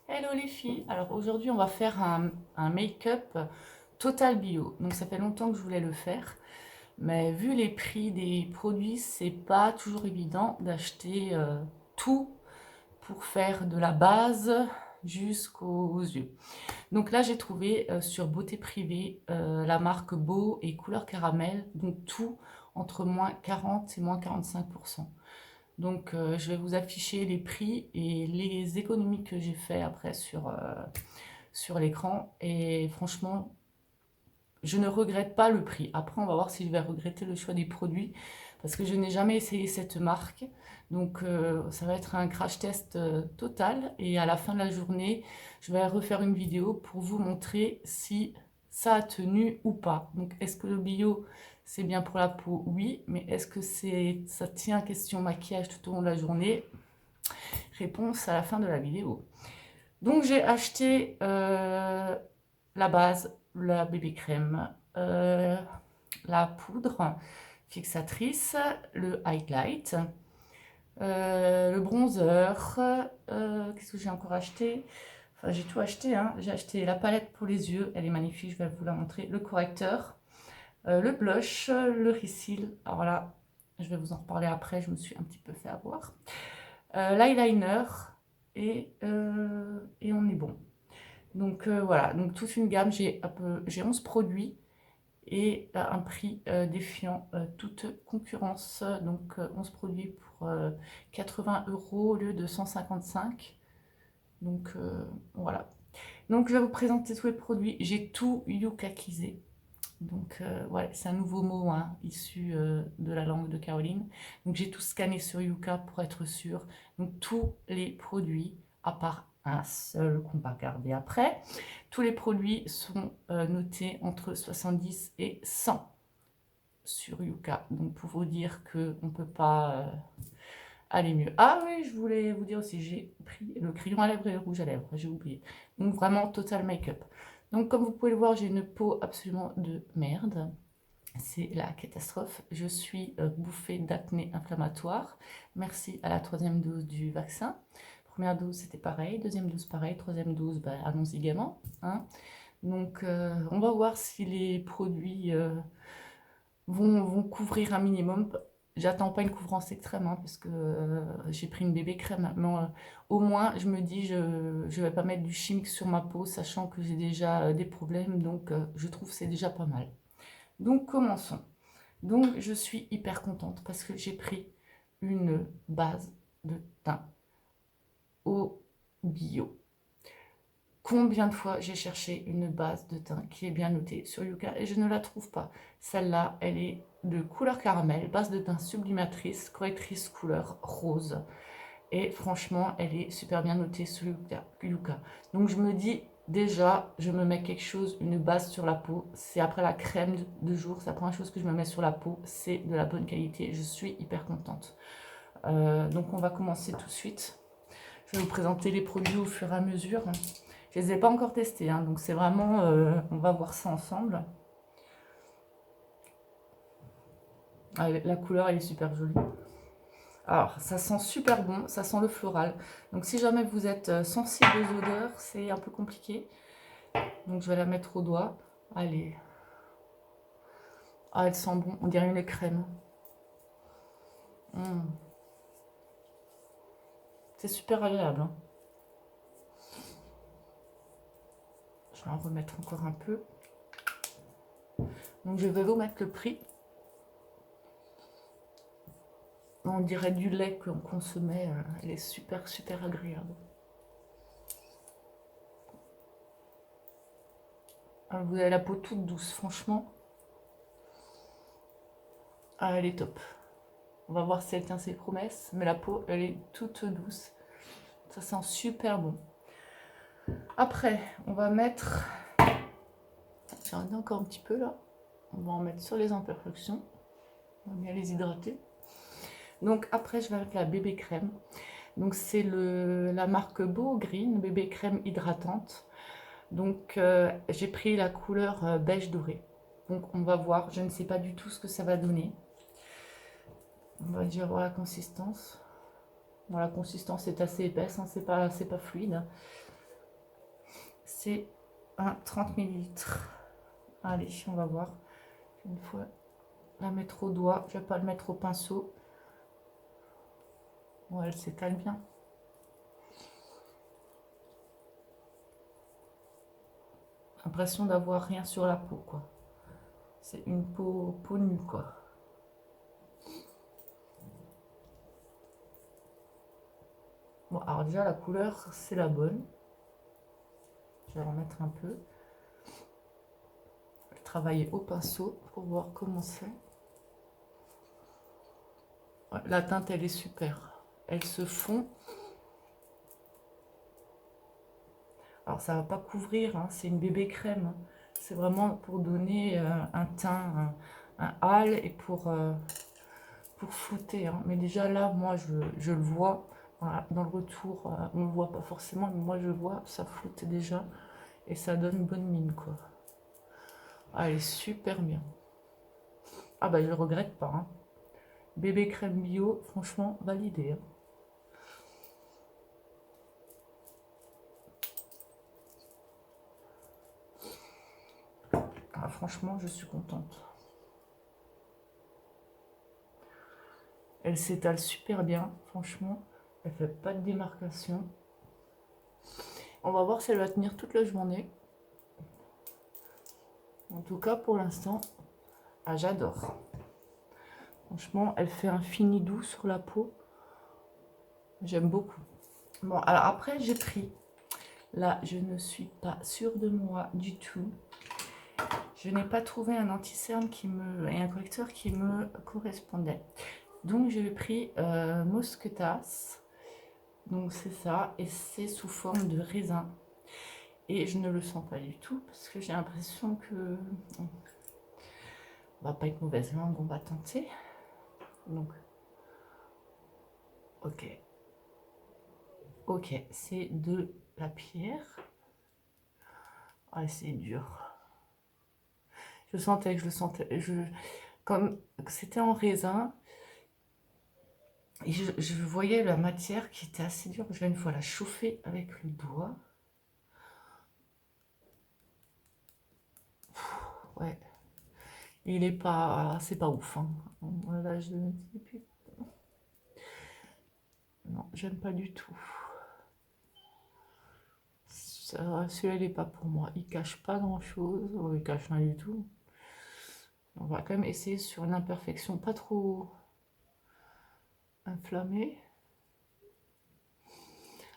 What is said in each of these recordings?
Hello les filles, alors aujourd'hui on va faire un make-up total bio. Donc ça fait longtemps que je voulais le faire, mais vu les prix des produits, c'est pas toujours évident d'acheter tout pour faire de la base jusqu'aux yeux. Donc là j'ai trouvé sur Beauté Privée la marque Beau et couleur caramel, donc tout entre moins 40 et moins 45%. Donc, je vais vous afficher les prix et les économies que j'ai fait après sur l'écran. Et franchement, je ne regrette pas le prix. Après, on va voir si je vais regretter le choix des produits parce que je n'ai jamais essayé cette marque. Donc, ça va être un crash test total. Et à la fin de la journée, je vais refaire une vidéo pour vous montrer si ça a tenu ou pas. Donc, est-ce que le bio, c'est bien pour la peau? Oui. Mais est-ce que ça tient question maquillage tout au long de la journée? Réponse à la fin de la vidéo. Donc, j'ai acheté la base, la bébé crème, la poudre fixatrice, le highlight, le bronzer. Qu'est-ce que j'ai encore acheté? Enfin, j'ai tout acheté, hein. J'ai acheté la palette pour les yeux, elle est magnifique, je vais vous la montrer. Le correcteur, le blush, le reseal. Alors là, je vais vous en reparler après, je me suis un petit peu fait avoir. L'eyeliner et on est bon. Donc voilà, donc toute une gamme, j'ai 11 produits et à un prix défiant toute concurrence. Donc 11 produits pour 80 € au lieu de 155. Donc voilà. Donc je vais vous présenter tous les produits. J'ai tout yukakisé. Donc ouais, c'est un nouveau mot hein, issu de la langue de Caroline. Donc j'ai tout scanné sur Yuka pour être sûr. Donc tous les produits, à part un seul qu'on va regarder après, tous les produits sont notés entre 70 et 100 sur Yuka. Donc pour vous dire qu'on ne peut pas aller mieux. Ah oui, je voulais vous dire aussi, j'ai pris le crayon à lèvres et le rouge à lèvres, j'ai oublié. Donc vraiment total make-up. Donc comme vous pouvez le voir, j'ai une peau absolument de merde. C'est la catastrophe. Je suis bouffée d'acné inflammatoire. Merci à la 3e dose du vaccin. Première dose, c'était pareil. Deuxième dose, pareil. Troisième dose, bah, allons-y gaiement. Hein. Donc, on va voir si les produits vont couvrir un minimum. J'attends pas une couvrance extrême, hein, parce que j'ai pris une bébé crème. Mais au moins, je me dis, je vais pas mettre du chimique sur ma peau, sachant que j'ai déjà des problèmes. Donc, je trouve que c'est déjà pas mal. Donc commençons. Donc je suis hyper contente parce que j'ai pris une base de teint au bio. Combien de fois j'ai cherché une base de teint qui est bien notée sur Yuka et je ne la trouve pas. Celle-là, elle est de couleur caramel, base de teint sublimatrice, correctrice couleur rose. Et franchement, elle est super bien notée sur Yuka. Donc je me dis, déjà, je me mets quelque chose, une base sur la peau. C'est après la crème de jour, c'est la première chose que je me mets sur la peau. C'est de la bonne qualité, je suis hyper contente. Donc on va commencer tout de suite. Je vais vous présenter les produits au fur et à mesure. Je ne les ai pas encore testés, hein, donc c'est vraiment, on va voir ça ensemble. Ah, la couleur, elle est super jolie. Alors, ça sent super bon, ça sent le floral. Donc, si jamais vous êtes sensible aux odeurs, c'est un peu compliqué. Donc, je vais la mettre au doigt. Allez. Ah, elle sent bon, on dirait une crème. C'est super agréable. Hein. Je vais en remettre encore un peu. Donc, je vais vous mettre le prix. On dirait du lait qu'on consommait. Elle est super, super agréable. Alors, vous avez la peau toute douce, franchement. Ah, elle est top. On va voir si elle tient ses promesses. Mais la peau, elle est toute douce. Ça sent super bon. Après, on va mettre... J'en ai encore un petit peu là. On va en mettre sur les imperfections. On va bien les hydrater. Donc après, je vais mettre la bébé crème. Donc c'est la marque Beau Green, bébé crème hydratante. Donc j'ai pris la couleur beige doré. Donc on va voir, je ne sais pas du tout ce que ça va donner. On va déjà voir la consistance. Bon, la consistance est assez épaisse, hein, c'est pas fluide. c'est un 30 millilitres. Allez, on va voir. Une fois la mettre au doigt, je vais pas le mettre au pinceau. Bon, elle s'étale bien. L'impression d'avoir rien sur la peau, quoi. C'est une peau nue, quoi. Bon, alors déjà, la couleur, c'est la bonne. Je vais en mettre un peu. Je vais travailler au pinceau pour voir comment c'est. Ouais, la teinte, elle est super. Elle se fond. Alors, ça va pas couvrir, hein, c'est une bébé crème. C'est vraiment pour donner un teint, un hâle et pour flouter. Hein. Mais déjà là, moi, je le vois. Voilà, dans le retour, on le voit pas forcément, mais moi, je le vois. Ça floute déjà. Et ça donne une bonne mine, quoi. Ah, elle est super bien. Ah bah, je le regrette pas. Hein. Bébé crème bio, franchement, validé. Hein. Ah, franchement, je suis contente. Elle s'étale super bien, franchement. Elle fait pas de démarcation. On va voir si elle va tenir toute la journée. En tout cas, pour l'instant, ah, j'adore. Franchement, elle fait un fini doux sur la peau. J'aime beaucoup. Bon, alors après, j'ai pris. Là, je ne suis pas sûre de moi du tout. Je n'ai pas trouvé un anti-cerne et un correcteur qui me correspondait. Donc, j'ai pris Mousquetasse. Donc, c'est ça. Et c'est sous forme de raisin. Et je ne le sens pas du tout parce que j'ai l'impression que on va pas être mauvaise langue, on va tenter. Donc, ok. Ok, c'est de la pierre. Ah, c'est dur. Je sentais que je le sentais. Comme c'était en raisin, et je voyais la matière qui était assez dure. Je vais une fois la chauffer avec le doigt. Ouais. Il est pas. C'est pas ouf. Hein. Voilà, je ne sais plus. Non, j'aime pas du tout. Celui-là, il n'est pas pour moi. Il cache pas grand-chose. Oh, il cache rien du tout. On va quand même essayer sur une imperfection pas trop inflammée.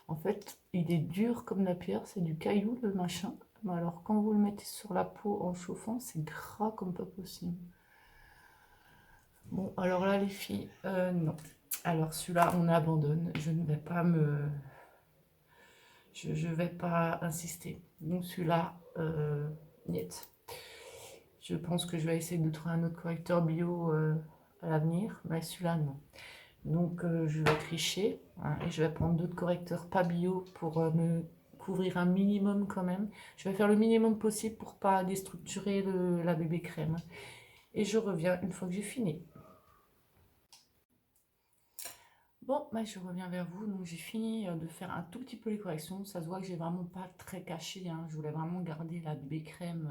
En fait, il est dur comme la pierre, c'est du caillou le machin. Mais alors quand vous le mettez sur la peau en chauffant, c'est gras comme pas possible. Bon, alors là les filles, non. Alors celui-là, on abandonne. Je ne vais pas Je vais pas insister. Donc celui-là, niet. Je pense que je vais essayer de trouver un autre correcteur bio à l'avenir, mais celui-là, non. Donc je vais tricher hein, et je vais prendre d'autres correcteurs pas bio pour me couvrir un minimum quand même. Je vais faire le minimum possible pour pas déstructurer la bébé crème. Et je reviens une fois que j'ai fini. Bon, bah, je reviens vers vous. Donc j'ai fini de faire un tout petit peu les corrections. Ça se voit que j'ai vraiment pas très caché. Hein. Je voulais vraiment garder la bébé crème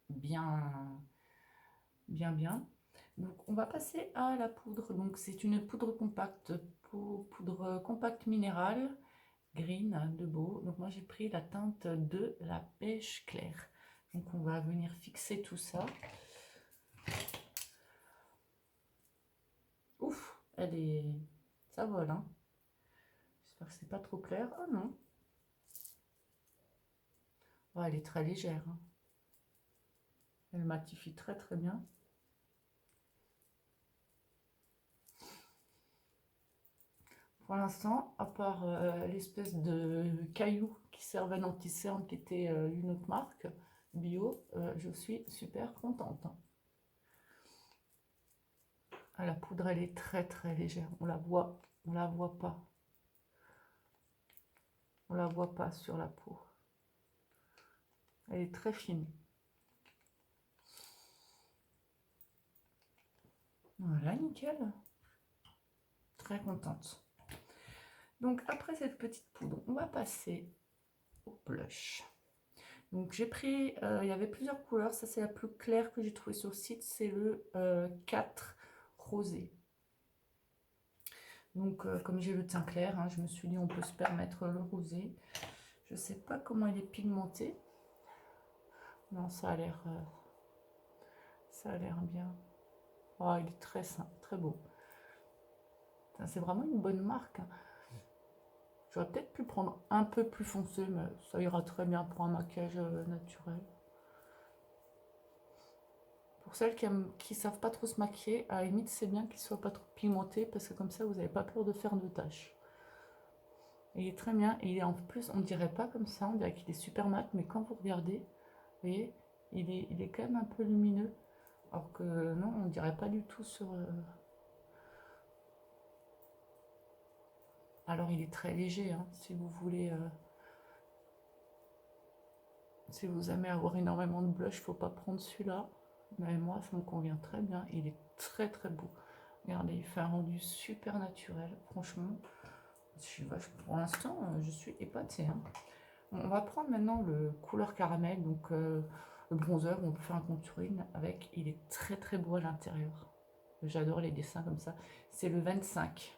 bien, bien. Donc on va passer à la poudre. Donc c'est une poudre compacte, poudre compacte minérale, green de Beau. Donc moi j'ai pris la teinte de la beige claire. Donc on va venir fixer tout ça. Ouf, ça vole. Hein. J'espère que c'est pas trop clair. Oh non. Oh, elle est très légère. Hein. Elle matifie très très bien. Pour l'instant, à part l'espèce de caillou qui servait d'anti-cerne, qui était une autre marque bio, je suis super contente. Hein. Ah, la poudre, elle est très très légère. On la voit pas. On la voit pas sur la peau. Elle est très fine. Voilà, nickel. Très contente. Donc après cette petite poudre, on va passer au blush. Donc j'ai pris, il y avait plusieurs couleurs, ça c'est la plus claire que j'ai trouvée sur le site, c'est le 4 rosé. Donc comme j'ai le teint clair, hein, je me suis dit on peut se permettre le rosé. Je sais pas comment il est pigmenté. Non, ça a l'air bien. Oh, il est très sain, très beau. C'est vraiment une bonne marque, hein. J'aurais peut-être pu prendre un peu plus foncé, mais ça ira très bien pour un maquillage naturel. Pour celles qui savent pas trop se maquiller, à la limite, c'est bien qu'il soit pas trop pigmenté, parce que comme ça, vous n'avez pas peur de faire de taches. Il est très bien, et il est en plus, on dirait pas comme ça, on dirait qu'il est super mat, mais quand vous regardez, vous voyez, il est quand même un peu lumineux, alors que non, on dirait pas du tout sur... Alors il est très léger, hein, si vous voulez... Si vous aimez avoir énormément de blush, faut pas prendre celui-là. Mais moi, ça me convient très bien. Il est très très beau. Regardez, il fait un rendu super naturel. Franchement, pour l'instant, je suis épatée, hein. On va prendre maintenant le couleur caramel, donc le bronzer. On peut faire un contouring avec. Il est très très beau à l'intérieur. J'adore les dessins comme ça. C'est le 25.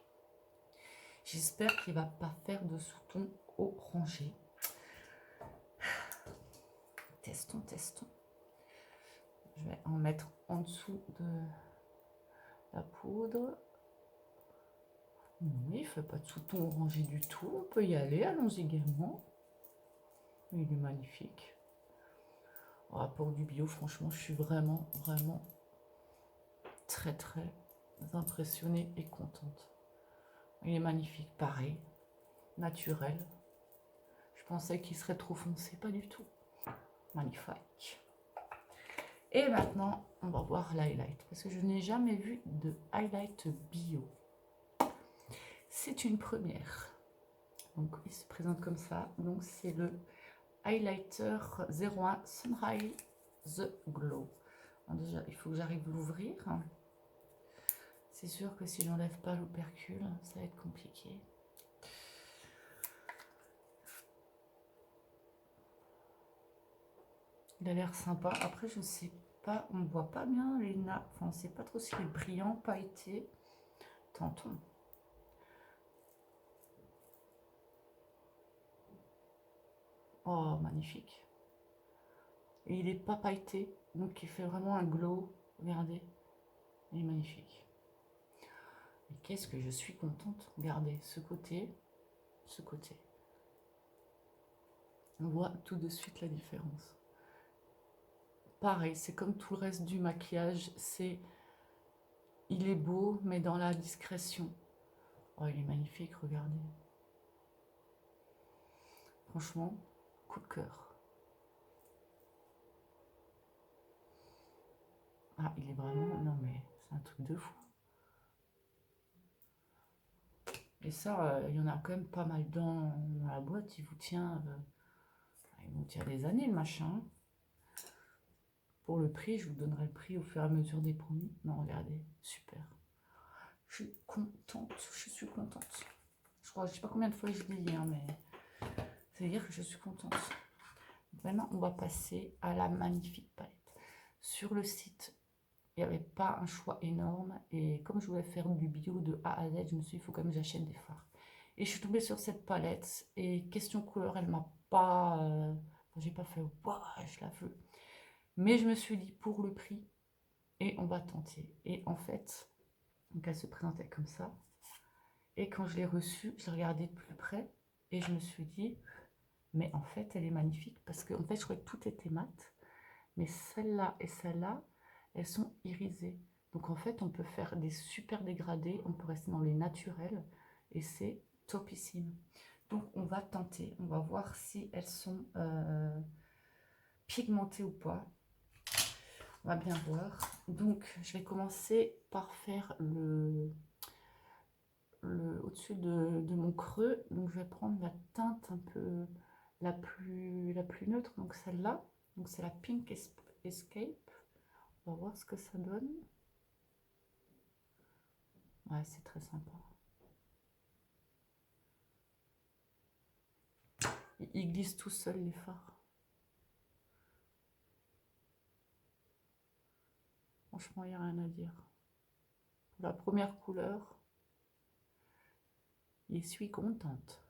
J'espère qu'il va pas faire de sous-ton orangé. Testons, testons. Je vais en mettre en dessous de la poudre. Oui, il ne fait pas de sous-ton orangé du tout. On peut y aller, allons-y gaiement. Il est magnifique. Oh, pour du bio, franchement, je suis vraiment, vraiment très, très impressionnée et contente. Il est magnifique, pareil, naturel. Je pensais qu'il serait trop foncé, pas du tout. Magnifique. Et maintenant, on va voir l'highlight, parce que je n'ai jamais vu de highlight bio. C'est une première. Donc il se présente comme ça. Donc c'est le highlighter 01 Sunrise Glow. Alors déjà, il faut que j'arrive à l'ouvrir. C'est sûr que si j'enlève pas l'opercule, ça va être compliqué. Il a l'air sympa. Après, je sais pas, on ne voit pas bien les nappes. Enfin, on ne sait pas trop s'il est brillant, pailleté. Tentons. Oh, magnifique. Et il n'est pas pailleté, donc il fait vraiment un glow. Regardez, il est magnifique. Et qu'est-ce que je suis contente. Regardez, ce côté, ce côté. On voit tout de suite la différence. Pareil, c'est comme tout le reste du maquillage, il est beau, mais dans la discrétion. Oh, il est magnifique, regardez. Franchement, coup de cœur. Ah, il est vraiment... Non, mais c'est un truc de fou. Et ça, il y en a quand même pas mal dans la boîte. Il vous tient des années, le machin. Pour le prix, je vous donnerai le prix au fur et à mesure des promis. Non, regardez, super. Je suis contente, je suis contente. Je sais pas combien de fois je l'ai dit, hein, mais c'est dire que je suis contente. Maintenant, on va passer à la magnifique palette. Sur le site, il n'y avait pas un choix énorme. Et comme je voulais faire du bio de A à Z, je me suis dit, il faut quand même que j'achète des fards. Et je suis tombée sur cette palette. Et question couleur, elle m'a pas... j'ai pas fait, waouh, je la veux. Mais je me suis dit, pour le prix, et on va tenter. Et en fait, donc elle se présentait comme ça. Et quand je l'ai reçue, je l'ai regardée de plus près. Et je me suis dit, mais en fait, elle est magnifique. Parce qu'en fait, je croyais que tout était mat. Mais celle-là et celle-là, elles sont irisées. Donc en fait, on peut faire des super dégradés, on peut rester dans les naturels, et c'est topissime. Donc on va tenter, on va voir si elles sont pigmentées ou pas. On va bien voir. Donc je vais commencer par faire au-dessus de mon creux. Donc je vais prendre la teinte un peu la plus neutre, donc celle-là. Donc c'est la Pink Escape. On va voir ce que ça donne. Ouais, c'est très sympa. Il glisse tout seul, les fards. Franchement, il n'y a rien à dire. Pour la première couleur, je suis contente.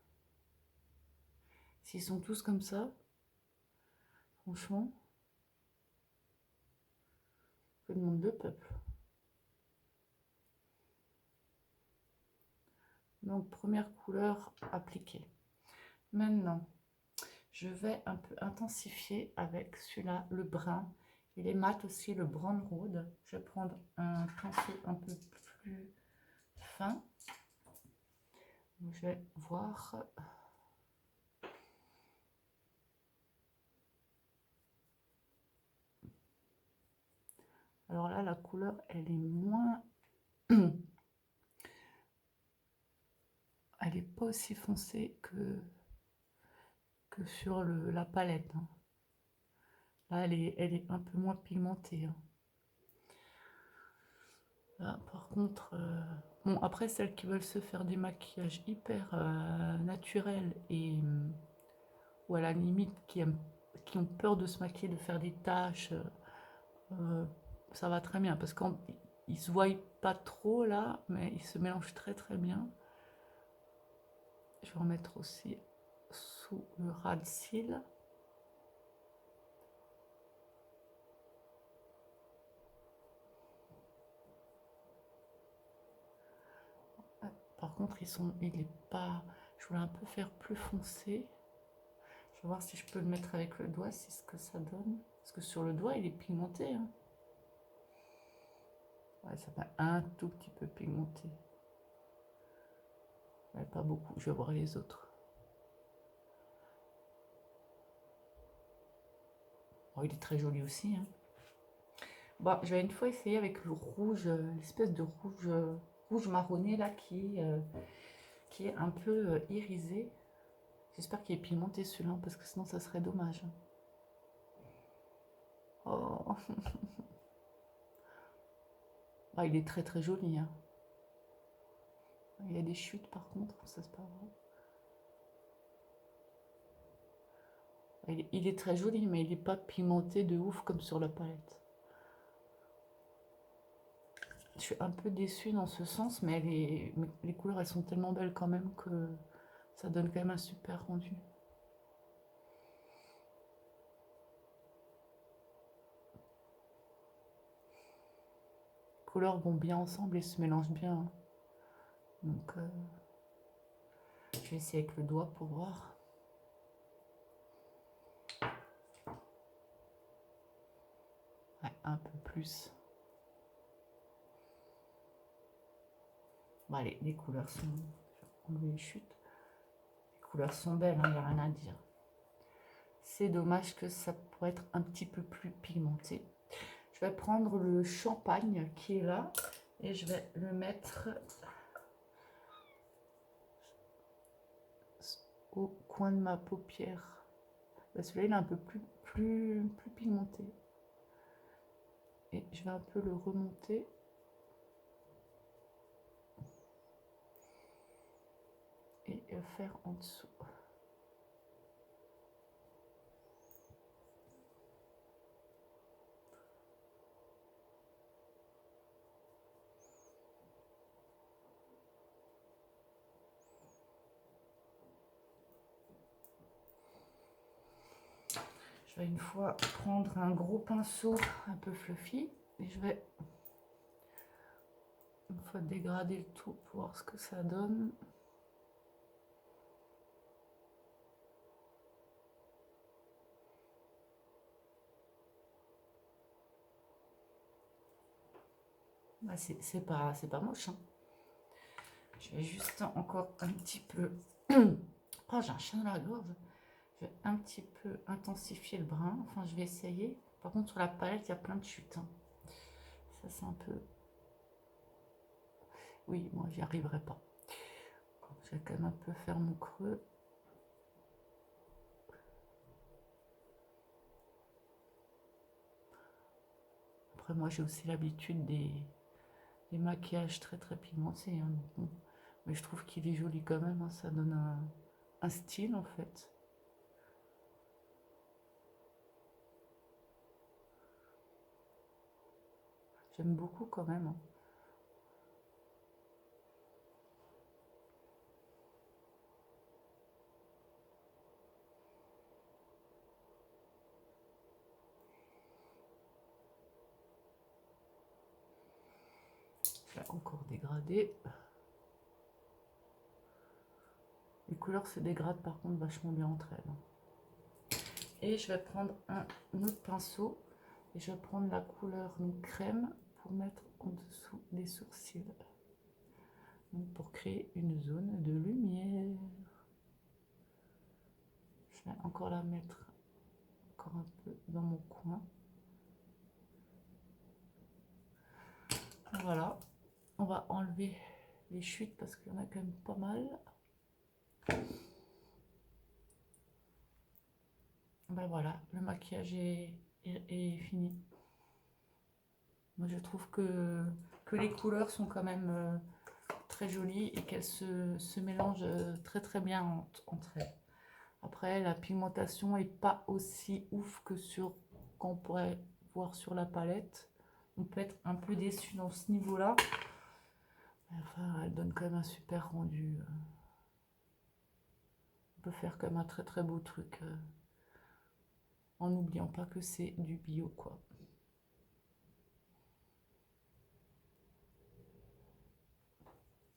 S'ils sont tous comme ça, franchement, que demande le peuple. Donc, première couleur appliquée. Maintenant, je vais un peu intensifier avec celui-là, le brun. Il est mat aussi, le Brown Road. Je vais prendre un pinceau un peu plus fin. Je vais voir. Alors là, la couleur, elle est moins... Elle n'est pas aussi foncée que sur la palette. Hein. Là, elle est un peu moins pigmentée. Hein. Là, par contre... Bon, après, celles qui veulent se faire des maquillages hyper naturels et... ou à la limite, qui ont peur de se maquiller, de faire des taches... ça va très bien parce qu'ils se voient pas trop là, mais ils se mélangent très très bien. Je vais en mettre aussi sous le ras de cils. Par contre, il est pas. Je voulais un peu faire plus foncé. Je vais voir si je peux le mettre avec le doigt, c'est ce que ça donne. Parce que sur le doigt, il est pigmenté. Hein. Ouais, ça va un tout petit peu pigmenté. Mais pas beaucoup. Je vais voir les autres. Oh, il est très joli aussi. Hein. Bon, je vais une fois essayer avec le rouge, l'espèce de rouge marronné là qui est un peu irisé. J'espère qu'il est pigmenté celui-là parce que sinon ça serait dommage. Oh. Ah, il est très très joli. Hein. Il y a des chutes par contre, ça c'est pas vrai. Il est très joli, mais il n'est pas pigmenté de ouf comme sur la palette. Je suis un peu déçue dans ce sens, mais les couleurs elles sont tellement belles quand même que ça donne quand même un super rendu. Les couleurs vont bien ensemble et se mélangent bien. Hein. Donc je vais essayer avec le doigt pour voir. Ouais, un peu plus. Bon, allez, les couleurs sont... Je vais enlever les chutes. Les couleurs sont belles, il n'y a rien à dire. C'est dommage que ça pourrait être un petit peu plus pigmenté. Je vais prendre le champagne qui est là et je vais le mettre au coin de ma paupière. Celui-là, il est un peu plus pigmenté. Et je vais un peu le remonter. Et faire en dessous. Je vais une fois prendre un gros pinceau un peu fluffy et je vais une fois dégrader le tout pour voir ce que ça donne. Bah c'est pas moche. Hein. Je vais juste encore un petit peu... Oh, j'ai un chat dans la gorge. Je vais un petit peu intensifier le brun. Enfin, je vais essayer. Par contre, sur la palette, il y a plein de chutes. Hein. Ça, c'est un peu... Oui, moi, j'y arriverai pas. Je vais quand même un peu faire mon creux. Après, moi, j'ai aussi l'habitude des maquillages très, très pigmentés. Hein. Bon. Mais je trouve qu'il est joli quand même. Hein. Ça donne un style, en fait. J'aime beaucoup quand même, hein. Je vais encore dégrader. Les couleurs se dégradent par contre vachement bien entre elles, hein. Et je vais prendre un autre pinceau et je vais prendre la couleur donc, crème pour mettre en dessous des sourcils. Donc, pour créer une zone de lumière. Je vais encore la mettre encore un peu dans mon coin. Voilà. On va enlever les chutes parce qu'il y en a quand même pas mal. Ben voilà, le maquillage est fini. Moi je trouve que les couleurs sont quand même très jolies et qu'elles se mélangent très très bien entre elles. Après la pigmentation est pas aussi ouf que sur qu'on pourrait voir sur la palette. On peut être un peu déçu dans ce niveau-là. Enfin, elle donne quand même un super rendu. On peut faire comme un très très beau truc. En n'oubliant pas que c'est du bio, quoi.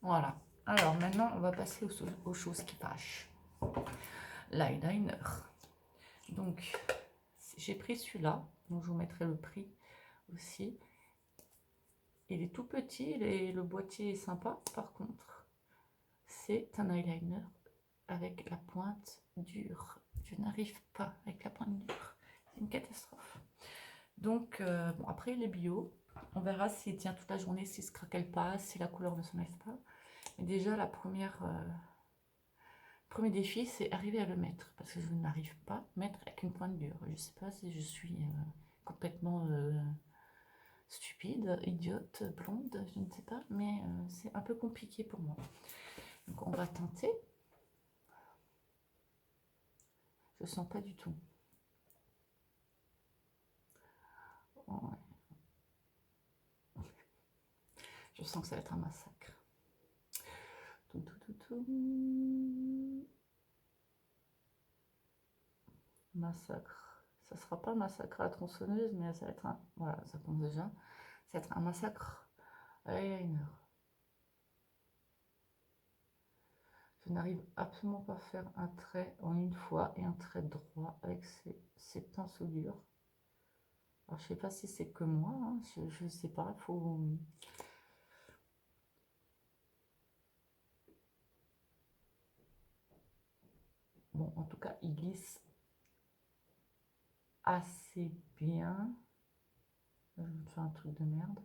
Voilà. Alors maintenant, on va passer aux choses qui fâchent. L'eyeliner. Donc, j'ai pris celui-là, donc je vous mettrai le prix aussi. Il est tout petit, le boîtier est sympa. Par contre, c'est un eyeliner avec la pointe dure. Je n'arrive pas avec la pointe dure. C'est une catastrophe. Donc, bon, après, il est bio. On verra s'il tient toute la journée, s'il se craquelle pas, si la couleur ne s'enlève pas. Mais déjà, le premier défi, c'est arriver à le mettre. Parce que je n'arrive pas à mettre avec une pointe dure. Je ne sais pas si je suis complètement stupide, idiote, blonde, je ne sais pas. Mais c'est un peu compliqué pour moi. Donc, on va tenter. Je sens pas du tout. Ouais. Je sens que ça va être un massacre. Massacre. Ça sera pas massacre à la tronçonneuse, mais ça va être un... Voilà, ça commence déjà. Ça va être un massacre eyeliner. Je n'arrive absolument pas à faire un trait en une fois et un trait droit avec ces pinceaux durs. Alors, je sais pas si c'est que moi, hein, je sais pas, faut... Bon, en tout cas, il glisse assez bien. Je vais faire un truc de merde.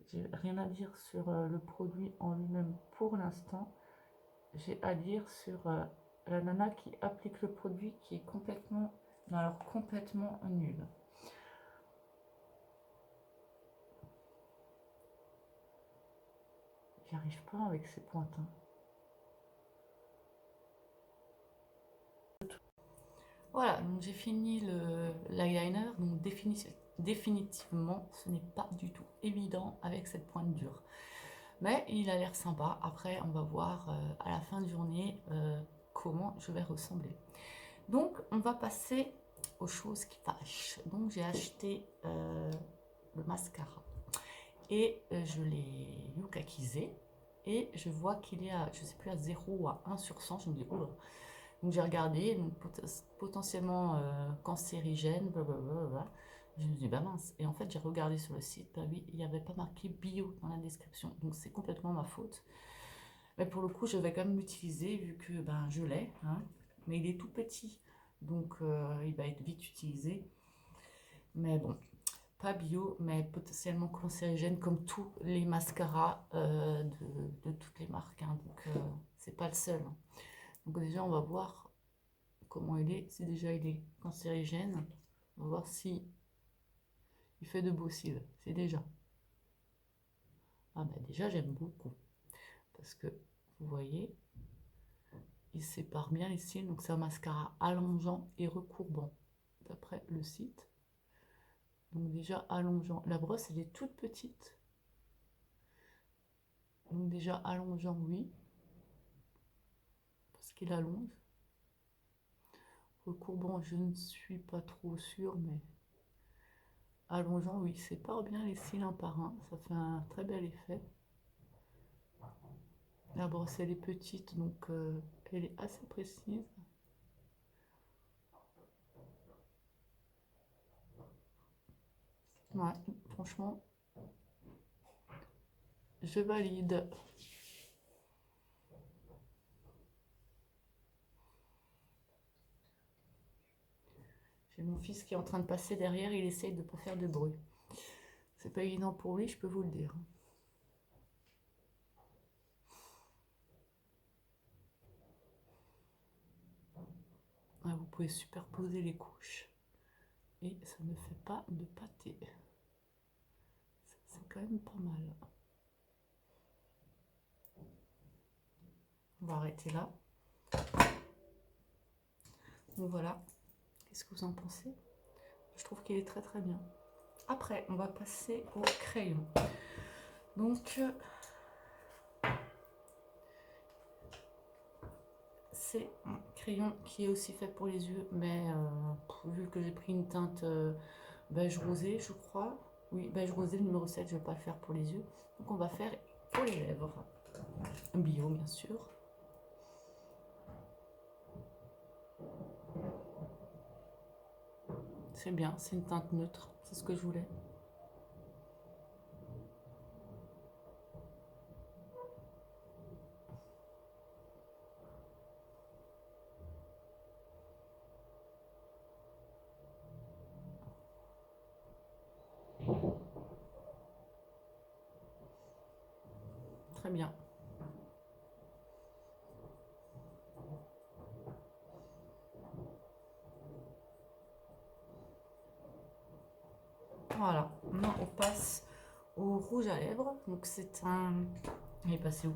J'ai rien à dire sur le produit en lui-même pour l'instant. J'ai à dire sur la nana qui applique le produit qui est complètement, mais alors complètement nul. J'y arrive pas avec ces pointes, hein. Voilà, donc j'ai fini l'eyeliner, donc définitivement ce n'est pas du tout évident avec cette pointe dure. Mais il a l'air sympa, après on va voir à la fin de journée comment je vais ressembler. Donc on va passer aux choses qui fâchent. Donc j'ai acheté le mascara et je l'ai yukakisé et je vois qu'il est à, je sais plus, à 0 ou à 1 sur 100, je me dis, oula. Donc j'ai regardé, donc potentiellement cancérigène, blablabla. Je me dis, bah mince. Et en fait, j'ai regardé sur le site, bah oui, il n'y avait pas marqué bio dans la description. Donc c'est complètement ma faute. Mais pour le coup, je vais quand même l'utiliser vu que ben, je l'ai, hein. Mais il est tout petit. Donc il va être vite utilisé. Mais bon, pas bio, mais potentiellement cancérigène comme tous les mascaras de toutes les marques, hein. Donc c'est pas le seul, hein. Donc déjà, on va voir comment il est. Si déjà il est cancérigène, on va voir si il fait de beaux cils. C'est déjà. Ah ben déjà, j'aime beaucoup. Parce que, vous voyez, il sépare bien les cils. Donc c'est un mascara allongeant et recourbant, d'après le site. Donc déjà allongeant. La brosse, elle est toute petite. Donc déjà allongeant, oui. Parce qu'il allonge. Recourbant, je ne suis pas trop sûre, mais allongeant, oui. Sépare bien les cils un par un. Ça fait un très bel effet. La brosse, elle est petite, donc elle est assez précise. Ouais, franchement, je valide. J'ai mon fils qui est en train de passer derrière, il essaye de ne pas faire de bruit. C'est pas évident pour lui, je peux vous le dire. Ouais, vous pouvez superposer les couches et ça ne fait pas de pâté. C'est quand même pas mal. On va arrêter là. Donc voilà. Qu'est-ce que vous en pensez? Je trouve qu'il est très très bien. Après, on va passer au crayon. Donc, c'est un crayon qui est aussi fait pour les yeux, mais vu que j'ai pris une teinte beige rosé, je crois. Oui, beige rosé, le numéro 7, je ne vais pas le faire pour les yeux. Donc, on va faire pour les lèvres. Bio, bien sûr. C'est bien, c'est une teinte neutre, c'est ce que je voulais. Très bien. Voilà, maintenant on passe au rouge à lèvres. Donc c'est un... Il est passé où?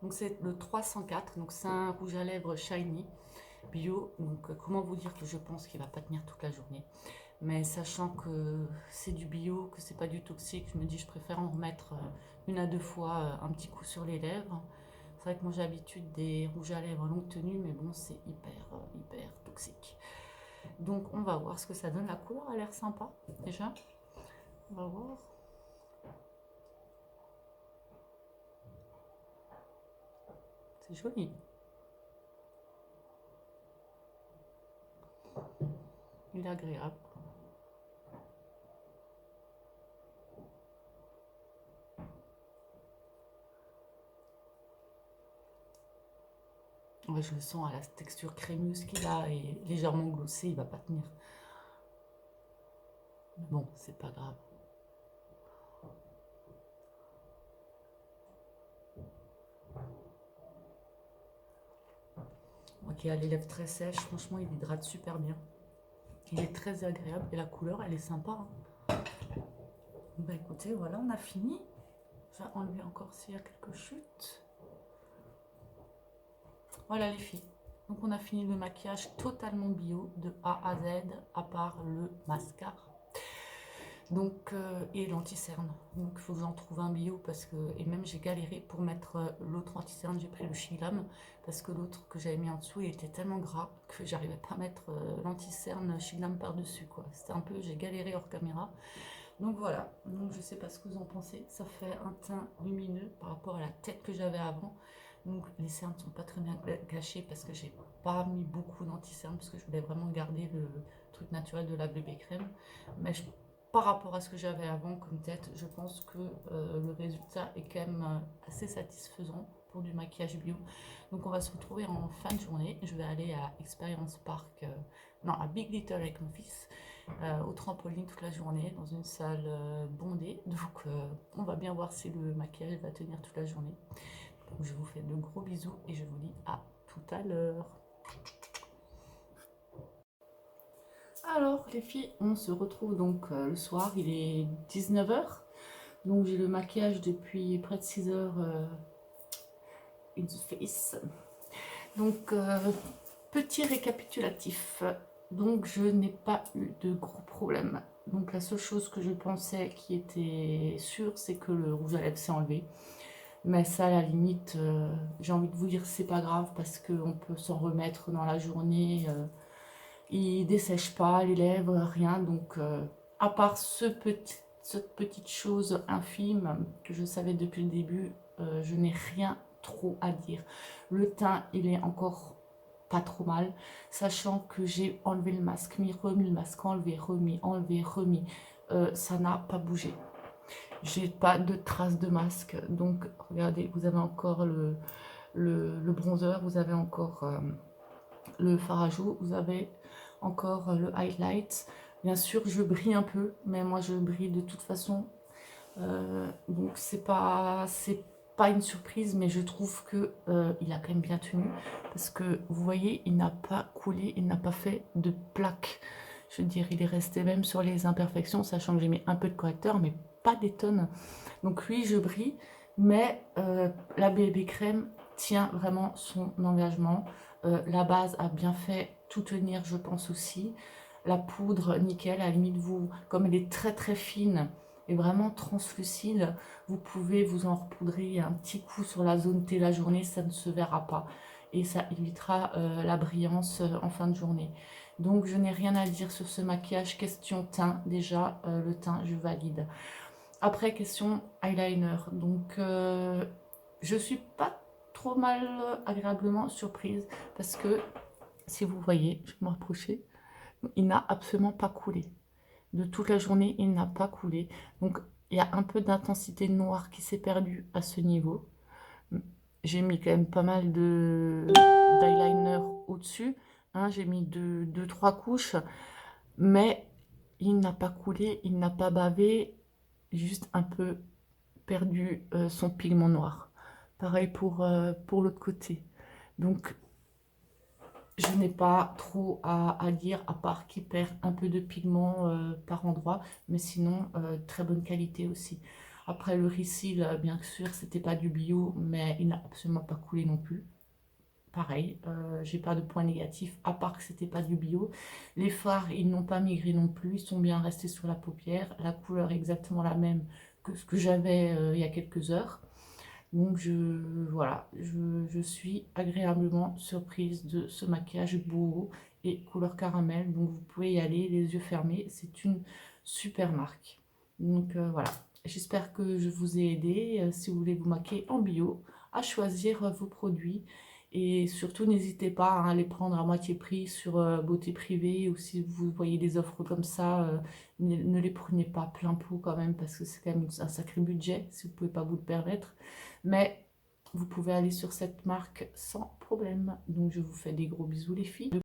Donc c'est le 304, donc c'est un rouge à lèvres shiny bio. Donc comment vous dire que je pense qu'il va pas tenir toute la journée. Mais sachant que c'est du bio, que c'est pas du toxique, je me dis je préfère en remettre une à deux fois un petit coup sur les lèvres. C'est vrai que moi j'ai l'habitude des rouges à lèvres longue tenue, mais bon c'est hyper toxique. Donc on va voir ce que ça donne. La couleur a l'air sympa déjà. On va voir. C'est joli. Il est agréable. Ouais, je le sens à la texture crémeuse qu'il a et légèrement glossé, il va pas tenir. Mais bon, c'est pas grave. Moi qui a les lèvres très sèches, franchement, il hydrate super bien. Il est très agréable et la couleur, elle est sympa. Hein. Bah écoutez, voilà, on a fini. Je vais enlever encore s'il y a quelques chutes. Voilà les filles. Donc on a fini le maquillage totalement bio de A à Z, à part le mascara. Donc, et l'anti-cerne. Donc il faut que j'en trouve un bio parce que, et même j'ai galéré pour mettre l'autre anti-cerne, j'ai pris le Shiglam parce que l'autre que j'avais mis en dessous il était tellement gras que j'arrivais pas à mettre l'anti-cerne Shiglam par dessus quoi. C'était un peu, j'ai galéré hors caméra. Donc voilà, donc je sais pas ce que vous en pensez, ça fait un teint lumineux par rapport à la tête que j'avais avant. Donc les cernes sont pas très bien cachées parce que j'ai pas mis beaucoup d'anti-cernes parce que je voulais vraiment garder le truc naturel de la bébé crème. Mais par rapport à ce que j'avais avant comme tête, je pense que le résultat est quand même assez satisfaisant pour du maquillage bio. Donc on va se retrouver en fin de journée. Je vais aller à Experience Park, non à Big Little avec mon fils, au trampoline toute la journée dans une salle bondée. Donc on va bien voir si le maquillage va tenir toute la journée. Donc je vous fais de gros bisous et je vous dis à tout à l'heure. Alors les filles, on se retrouve donc le soir, il est 19h. Donc j'ai le maquillage depuis près de 6 heures in the face. Donc petit récapitulatif. Donc je n'ai pas eu de gros problèmes. Donc la seule chose que je pensais qui était sûre, c'est que le rouge à lèvres s'est enlevé. Mais ça, à la limite, j'ai envie de vous dire c'est pas grave parce qu'on peut s'en remettre dans la journée. Il dessèche pas les lèvres, rien. Donc à part cette petite chose infime que je savais depuis le début, je n'ai rien trop à dire. Le teint, il est encore pas trop mal, sachant que j'ai enlevé le masque, mis, remis le masque, enlevé, remis, enlevé, remis. Ça n'a pas bougé. J'ai pas de traces de masque. Donc regardez, vous avez encore le bronzer, vous avez encore le fard à joues, vous avez encore le highlight. Bien sûr, je brille un peu, mais moi je brille de toute façon. Donc c'est pas une surprise, mais je trouve que il a quand même bien tenu parce que vous voyez, il n'a pas coulé, il n'a pas fait de plaques. Je veux dire, il est resté même sur les imperfections, sachant que j'ai mis un peu de correcteur, mais pas des tonnes. Donc oui, je brille, mais la BB crème tient vraiment son engagement. La base a bien fait tout tenir, je pense aussi. La poudre, nickel, à la limite, vous, comme elle est très très fine et vraiment translucide, vous pouvez vous en repoudrer un petit coup sur la zone T la journée, ça ne se verra pas. Et ça évitera la brillance en fin de journée. Donc je n'ai rien à dire sur ce maquillage. Question teint, déjà, le teint, je valide. Après, question eyeliner. Donc, je suis pas trop mal agréablement surprise parce que, si vous voyez, je vais me rapprocher, il n'a absolument pas coulé. De toute la journée, il n'a pas coulé. Donc, il y a un peu d'intensité noire qui s'est perdue à ce niveau. J'ai mis quand même pas mal d'eyeliner au-dessus. Hein, j'ai mis deux, trois couches. Mais il n'a pas coulé, il n'a pas bavé. Juste un peu perdu son pigment noir. Pareil pour l'autre côté. Donc, je n'ai pas trop à dire, à part qu'il perd un peu de pigment par endroit, mais sinon, très bonne qualité aussi. Après, le Reseal, bien sûr, c'était pas du bio, mais il n'a absolument pas coulé non plus. Pareil, j'ai pas de point négatif, à part que c'était pas du bio. Les fards, ils n'ont pas migré non plus, ils sont bien restés sur la paupière. La couleur est exactement la même que ce que j'avais il y a quelques heures. Donc voilà, je suis agréablement surprise de ce maquillage beau et couleur caramel. Donc vous pouvez y aller les yeux fermés, c'est une super marque. Donc voilà, j'espère que je vous ai aidé. Si vous voulez vous maquiller en bio, à choisir vos produits. Et surtout, n'hésitez pas à les prendre à moitié prix sur Beauté Privée, ou si vous voyez des offres comme ça, ne les prenez pas plein pot quand même, parce que c'est quand même un sacré budget si vous ne pouvez pas vous le permettre. Mais vous pouvez aller sur cette marque sans problème. Donc je vous fais des gros bisous les filles.